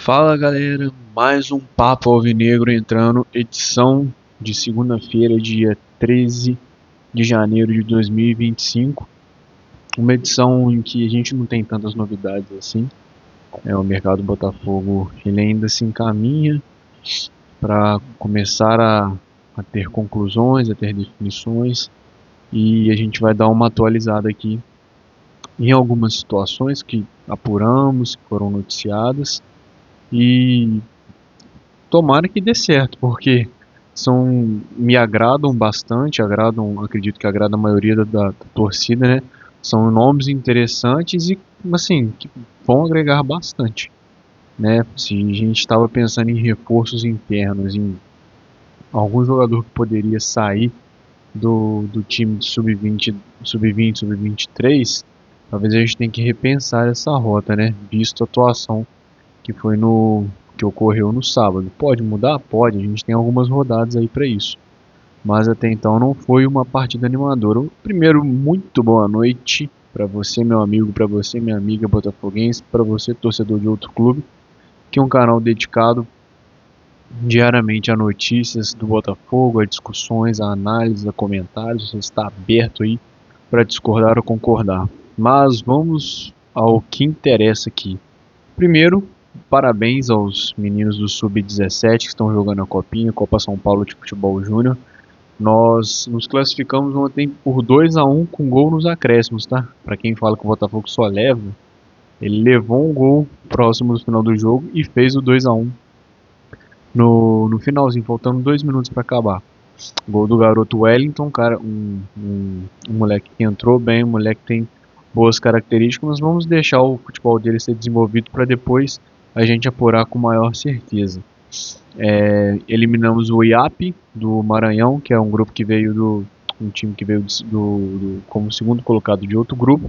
Fala galera, mais um Papo Alvinegro entrando, edição de segunda-feira, dia 13 de janeiro de 2025. Uma edição em que a gente não tem tantas novidades assim. O mercado Botafogo ele ainda se encaminha para começar a ter conclusões, a ter definições, e a gente vai dar uma atualizada aqui em algumas situações que apuramos, que foram noticiadas. E tomara que dê certo, porque me agradam bastante, acredito que agrada a maioria da torcida, né? São nomes interessantes e, assim, que vão agregar bastante, né? Se a gente estava pensando em reforços internos, em algum jogador que poderia sair do time de sub-20, sub-23, talvez a gente tenha que repensar essa rota, né? Visto a atuação que foi que ocorreu no sábado. Pode mudar? Pode, a gente tem algumas rodadas aí para isso. Mas até então não foi uma partida animadora. Primeiro, muito boa noite para você, meu amigo, para você, minha amiga botafoguense, para você, torcedor de outro clube, que é um canal dedicado diariamente a notícias do Botafogo, a discussões, a análise, a comentários. Você está aberto aí para discordar ou concordar. Mas vamos ao que interessa aqui. Primeiro, parabéns aos meninos do Sub-17 que estão jogando a Copinha, Copa São Paulo de Futebol Júnior. Nós nos classificamos ontem por 2-1 com gol nos acréscimos, tá? Para quem fala que o Botafogo só leva, ele levou um gol próximo do final do jogo e fez o 2-1 no finalzinho, faltando 2 minutos para acabar. Gol do garoto Wellington, cara, um moleque que entrou bem, um moleque que tem boas características, mas vamos deixar o futebol dele ser desenvolvido para depois a gente apurar com maior certeza. Eliminamos o IAP do Maranhão, que é um grupo que veio um time que veio como segundo colocado de outro grupo.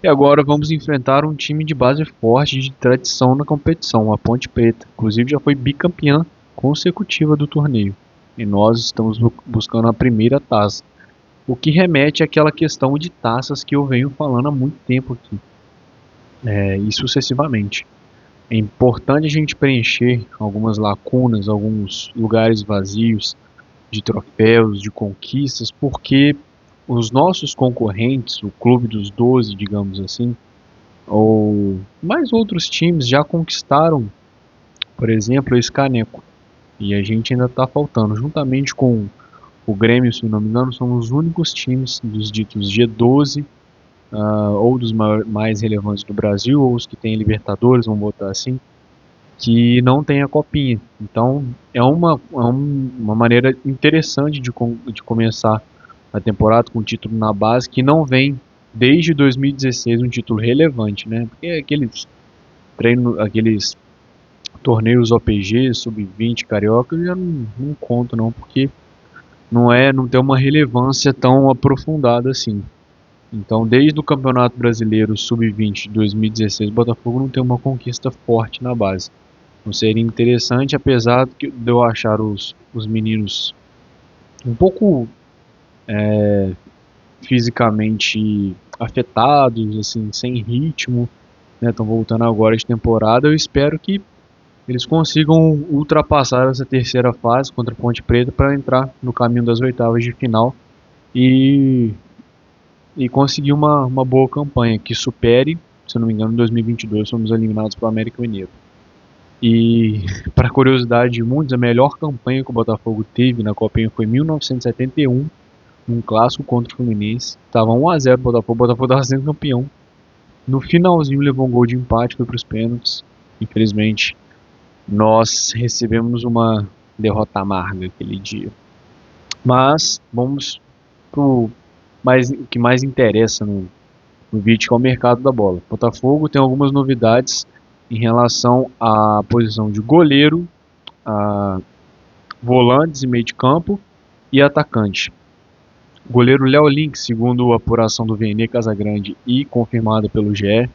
E agora vamos enfrentar um time de base forte, de tradição na competição, a Ponte Preta. Inclusive já foi bicampeã consecutiva do torneio. E nós estamos buscando a primeira taça. O que remete àquela questão de taças que eu venho falando há muito tempo aqui. E sucessivamente. É importante a gente preencher algumas lacunas, alguns lugares vazios de troféus, de conquistas, porque os nossos concorrentes, o Clube dos 12, digamos assim, ou mais outros times já conquistaram, por exemplo, esse caneco. E a gente ainda está faltando, juntamente com o Grêmio, se não me engano, são os únicos times dos ditos G12, ou dos mais relevantes do Brasil, ou os que têm Libertadores, vamos botar assim, que não tem a copinha. Então é uma maneira interessante de começar a temporada com um título na base que não vem desde 2016 um título relevante, né? Porque aqueles torneios OPG, sub-20, carioca, eu já não conto não, porque não tem uma relevância tão aprofundada assim. Então, desde o Campeonato Brasileiro Sub-20 de 2016, o Botafogo não tem uma conquista forte na base. Não seria interessante, apesar de eu achar os meninos um pouco fisicamente afetados, assim, sem ritmo, né? Estão voltando agora de temporada. Eu espero que eles consigam ultrapassar essa terceira fase contra a Ponte Preta para entrar no caminho das oitavas de final e conseguir uma boa campanha que supere, se eu não me engano, em 2022 fomos eliminados para o América Mineiro. E, para curiosidade de muitos, a melhor campanha que o Botafogo teve na Copinha foi em 1971, num clássico contra o Fluminense. Estava 1-0 o Botafogo estava sendo campeão. No finalzinho levou um gol de empate, foi para os pênaltis. Infelizmente, nós recebemos uma derrota amarga aquele dia. Mas vamos pro o que mais interessa no vídeo, que é o mercado da bola. O Botafogo tem algumas novidades em relação à posição de goleiro, a volantes e meio de campo e atacante. O goleiro Léo Link, segundo a apuração do VN Casagrande e confirmada pelo GE,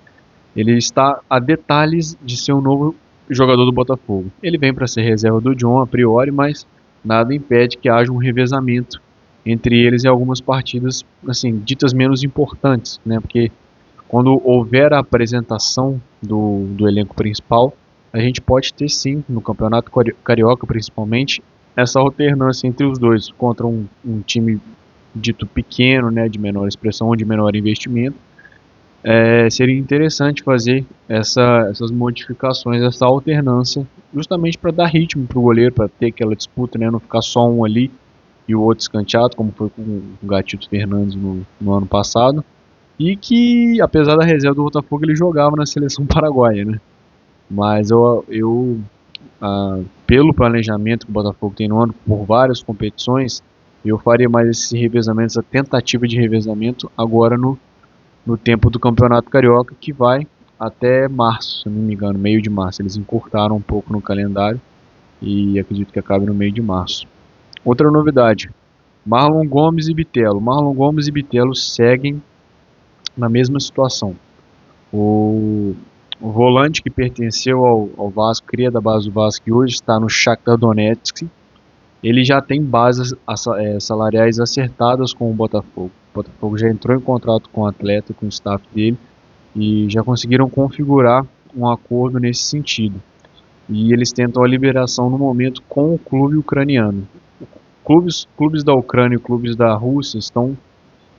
ele está a detalhes de ser um novo jogador do Botafogo. Ele vem para ser reserva do John a priori, mas nada impede que haja um revezamento entre eles em algumas partidas, assim, ditas menos importantes, né? Porque quando houver a apresentação do elenco principal, a gente pode ter sim, no Campeonato Carioca principalmente, essa alternância entre os dois, contra um time dito pequeno, né, de menor expressão ou de menor investimento. Seria interessante fazer essas modificações, essa alternância, justamente para dar ritmo para o goleiro, para ter aquela disputa, né, não ficar só um ali e o outro escanteado, como foi com o Gatito Fernandes no ano passado, e que, apesar da reserva do Botafogo, ele jogava na seleção paraguaia, né? Mas pelo planejamento que o Botafogo tem no ano, por várias competições, eu faria mais esse revezamento, essa tentativa de revezamento agora no tempo do Campeonato Carioca, que vai até março, se não me engano, meio de março. Eles encurtaram um pouco no calendário e acredito que acabe no meio de março. Outra novidade, Marlon Gomes e Bitelo. Marlon Gomes e Bitelo seguem na mesma situação. O volante que pertenceu ao Vasco, cria da base do Vasco, que hoje está no Shakhtar Donetsk, ele já tem bases salariais acertadas com o Botafogo. O Botafogo já entrou em contrato com o atleta, com o staff dele, e já conseguiram configurar um acordo nesse sentido. E eles tentam a liberação no momento com o clube ucraniano. Clubes da Ucrânia e clubes da Rússia estão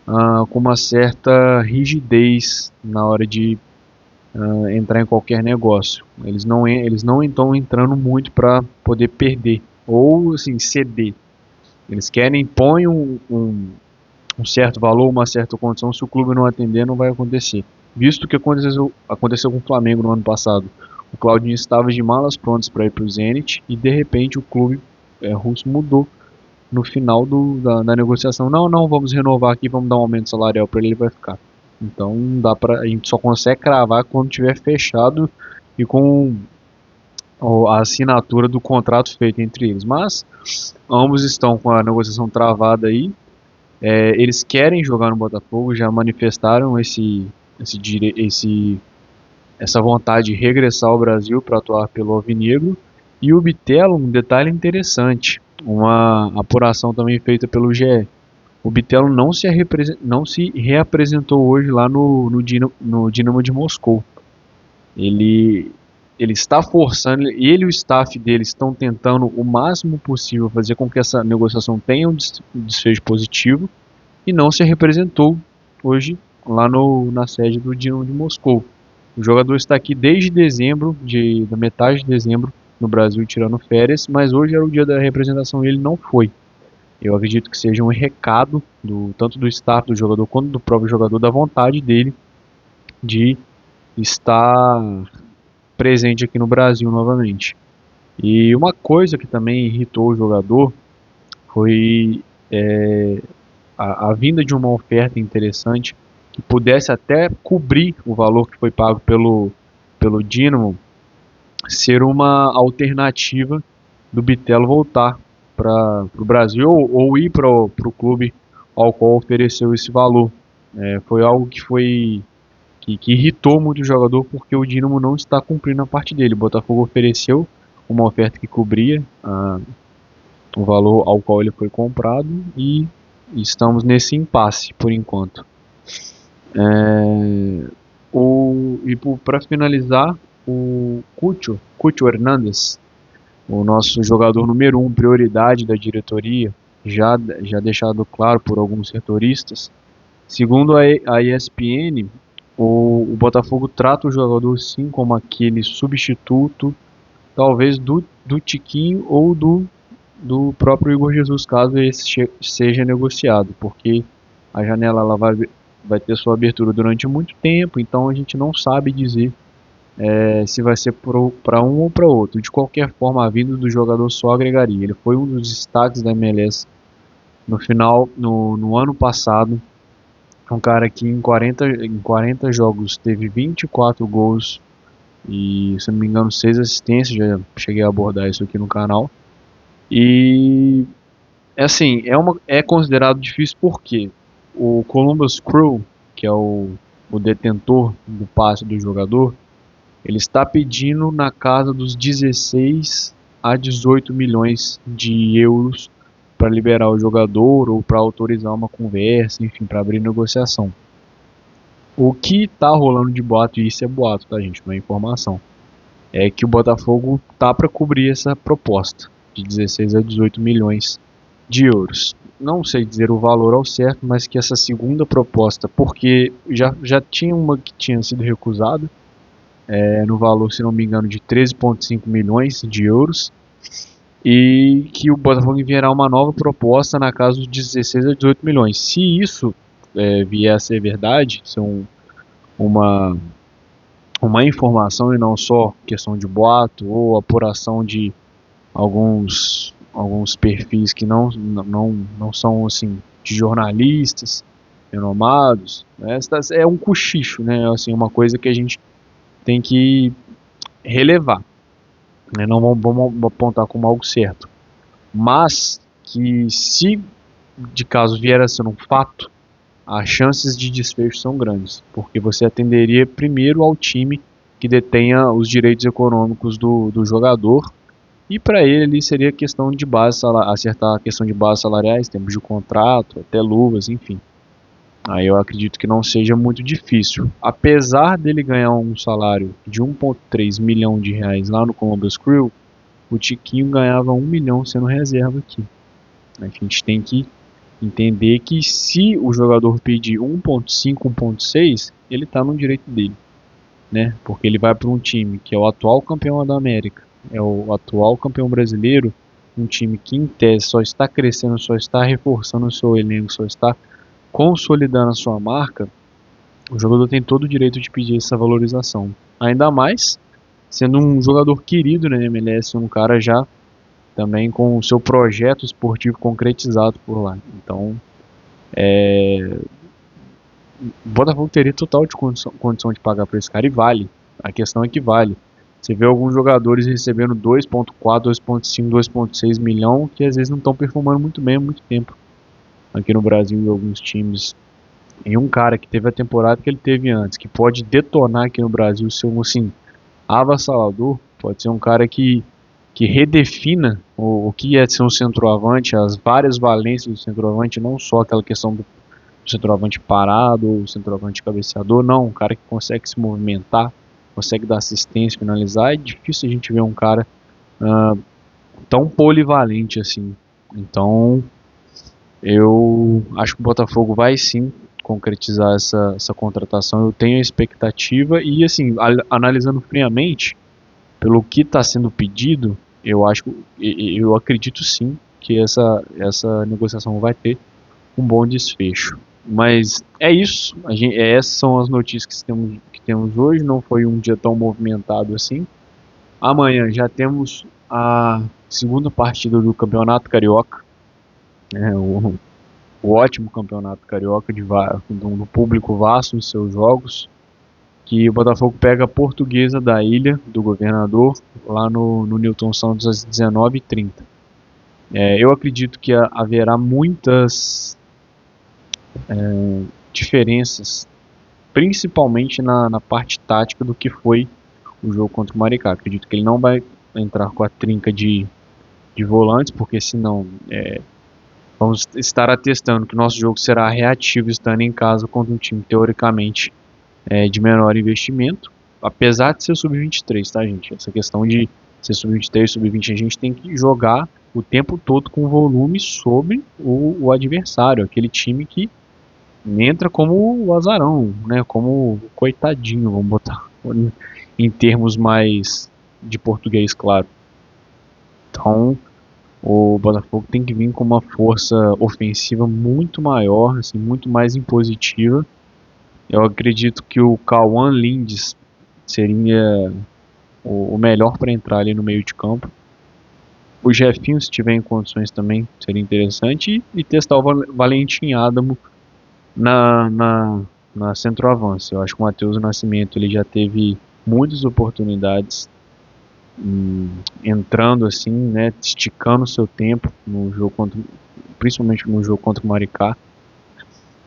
com uma certa rigidez na hora de entrar em qualquer negócio. Eles não estão entrando muito para poder perder ou assim ceder. Eles querem impõem um certo valor, uma certa condição. Se o clube não atender, não vai acontecer. Visto que aconteceu com o Flamengo no ano passado. O Claudinho estava de malas prontas para ir para o Zenit e de repente o clube russo mudou no final da negociação. Não, vamos renovar aqui, vamos dar um aumento salarial para ele vai ficar. Então a gente só consegue cravar quando tiver fechado e com a assinatura do contrato feito entre eles. Mas ambos estão com a negociação travada aí. Eles querem jogar no Botafogo, já manifestaram essa vontade de regressar ao Brasil para atuar pelo Alvinegro. E o Bitelo, um detalhe interessante, uma apuração também feita pelo GE. O Bitelo não se reapresentou hoje lá no Dinamo de Moscou. Ele está forçando, ele e o staff dele estão tentando o máximo possível fazer com que essa negociação tenha um desfecho positivo e não se representou hoje lá na sede do Dinamo de Moscou. O jogador está aqui desde dezembro, da metade de dezembro, no Brasil tirando férias, mas hoje era o dia da representação e ele não foi. Eu acredito que seja um recado tanto do staff do jogador quanto do próprio jogador da vontade dele de estar presente aqui no Brasil novamente. E uma coisa que também irritou o jogador foi a vinda de uma oferta interessante que pudesse até cobrir o valor que foi pago pelo Dinamo, ser uma alternativa do Bitelo voltar para o Brasil ou ir para o clube ao qual ofereceu esse valor. Foi algo que irritou muito o jogador porque o Dinamo não está cumprindo a parte dele. O Botafogo ofereceu uma oferta que cobria o valor ao qual ele foi comprado e estamos nesse impasse por enquanto. Para finalizar, o Cucho Hernández, o nosso jogador número 1, prioridade da diretoria, já deixado claro por alguns setoristas. Segundo a ESPN, o Botafogo trata o jogador sim como aquele substituto, talvez do Tiquinho ou do próprio Igor Jesus, caso esse seja negociado, porque a janela ela vai ter sua abertura durante muito tempo, então a gente não sabe dizer se vai ser para um ou para outro. De qualquer forma, a vinda do jogador só agregaria. Ele foi um dos destaques da MLS no ano passado. Um cara que em 40 jogos teve 24 gols e, se não me engano, 6 assistências. Já cheguei a abordar isso aqui no canal. E assim, é considerado difícil porque o Columbus Crew, que é o detentor do passe do jogador, ele está pedindo na casa dos 16 a 18 milhões de euros para liberar o jogador ou para autorizar uma conversa, enfim, para abrir negociação. O que está rolando de boato, e isso é boato, tá, gente? Não é informação. é que o Botafogo tá para cobrir essa proposta de 16 a 18 milhões de euros. Não sei dizer o valor ao certo, mas que essa segunda proposta, porque já tinha uma que tinha sido recusada, no valor, se não me engano, de 13,5 milhões de euros, e que o Botafogo enviará uma nova proposta na casa dos 16 a 18 milhões. Se isso vier a ser verdade, ser uma, uma informação e não só questão de boato ou apuração de alguns perfis que não são assim de jornalistas renomados, né? É um cochicho, né? Assim, uma coisa que a gente tem que relevar, né? Não vamos apontar como algo certo, mas que se de caso vier a ser um fato, as chances de desfecho são grandes, porque você atenderia primeiro ao time que detenha os direitos econômicos do jogador, e para ele ali seria questão de acertar a questão de bases salariais, tempos de contrato, até luvas, enfim. Aí eu acredito que não seja muito difícil. Apesar dele ganhar um salário de 1,3 milhão de reais lá no Columbus Crew, o Tiquinho ganhava 1 milhão sendo reserva aqui. A gente tem que entender que se o jogador pedir 1,5, 1,6, ele está no direito dele, né? Porque ele vai para um time que é o atual campeão da América, é o atual campeão brasileiro, um time que em tese só está crescendo, só está reforçando o seu elenco, só está consolidando a sua marca. O jogador tem todo o direito de pedir essa valorização. Ainda mais sendo um jogador querido na MLS, um cara já também com o seu projeto esportivo concretizado por lá. Então, o Botafogo teria total de condição de pagar para esse cara, e vale. A questão é que vale. Você vê alguns jogadores recebendo 2,4, 2,5, 2,6 milhão que às vezes não estão performando muito bem há muito tempo aqui no Brasil em alguns times. E um cara que teve a temporada que ele teve antes, que pode detonar aqui no Brasil, ser um assim, avassalador, pode ser um cara que redefina o que é ser um centroavante, as várias valências do centroavante, não só aquela questão do centroavante parado ou centroavante cabeceador, não, um cara que consegue se movimentar, consegue dar assistência, finalizar. É difícil a gente ver um cara tão polivalente assim. Então, eu acho que o Botafogo vai sim concretizar essa contratação. Eu tenho a expectativa e, assim, analisando friamente, pelo que está sendo pedido, eu acredito sim que essa negociação vai ter um bom desfecho. Mas é isso. Essas são as notícias que temos hoje. Não foi um dia tão movimentado assim. Amanhã já temos a segunda partida do Campeonato Carioca, né, o ótimo Campeonato Carioca do público vasto nos seus jogos, que o Botafogo pega a Portuguesa da Ilha do Governador lá no Newton Santos às 19h30. Eu acredito que haverá muitas diferenças, principalmente na parte tática do que foi o jogo contra o Maricá. Acredito que ele não vai entrar com a trinca de volantes, porque senão vamos estar atestando que nosso jogo será reativo estando em casa contra um time teoricamente de menor investimento, apesar de ser sub-23, tá, gente? Essa questão de ser sub-23, sub-20, a gente tem que jogar o tempo todo com volume sobre o adversário, aquele time que entra como o azarão, né? Como o coitadinho, vamos botar em termos mais de português, claro. Então, o Botafogo tem que vir com uma força ofensiva muito maior, assim, muito mais impositiva. Eu acredito que o Cauã Lindes seria o melhor para entrar ali no meio de campo. O Jefinho, se tiver em condições também, seria interessante. E testar o Valentim Adamo na centroavança. Eu acho que o Matheus Nascimento ele já teve muitas oportunidades entrando assim, né, esticando o seu tempo no jogo principalmente no jogo contra o Maricá.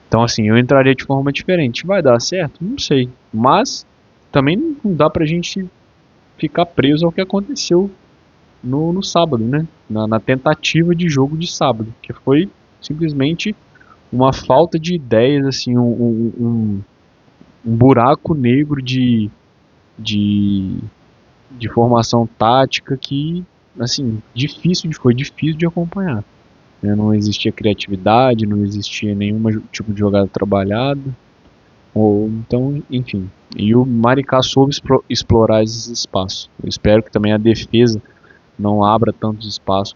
Então, assim, eu entraria de forma diferente. Vai dar certo? Não sei. Mas também não dá pra gente ficar preso ao que aconteceu no sábado, né? Na tentativa de jogo de sábado, que foi simplesmente uma falta de ideias, assim, um buraco negro de de formação tática que, assim, foi difícil de acompanhar, né? Não existia criatividade, não existia nenhum tipo de jogada trabalhada, ou então, enfim. E o Maricá soube explorar esses espaços. Eu espero que também a defesa não abra tantos espaços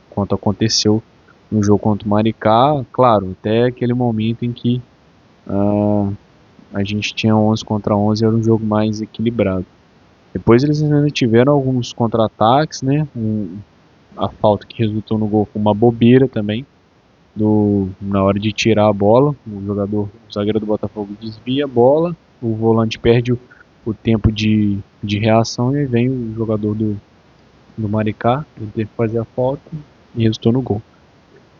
quanto aconteceu no jogo contra o Maricá, claro, até aquele momento em que a gente tinha 11 contra 11, era um jogo mais equilibrado. Depois eles ainda tiveram alguns contra-ataques, né? A falta que resultou no gol foi uma bobeira também, na hora de tirar a bola, o zagueiro do Botafogo desvia a bola, o volante perde o tempo de reação e aí vem o jogador do Maricá, ele teve que fazer a falta e resultou no gol.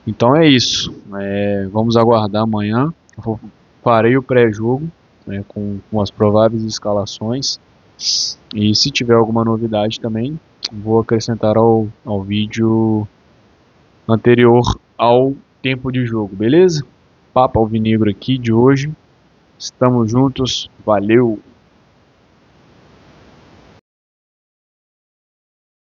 Então é isso. Vamos aguardar amanhã. Farei o pré-jogo, né, com as prováveis escalações. E se tiver alguma novidade também, vou acrescentar ao vídeo anterior ao tempo de jogo, beleza? Papo Alvinegro aqui de hoje. Estamos juntos. Valeu!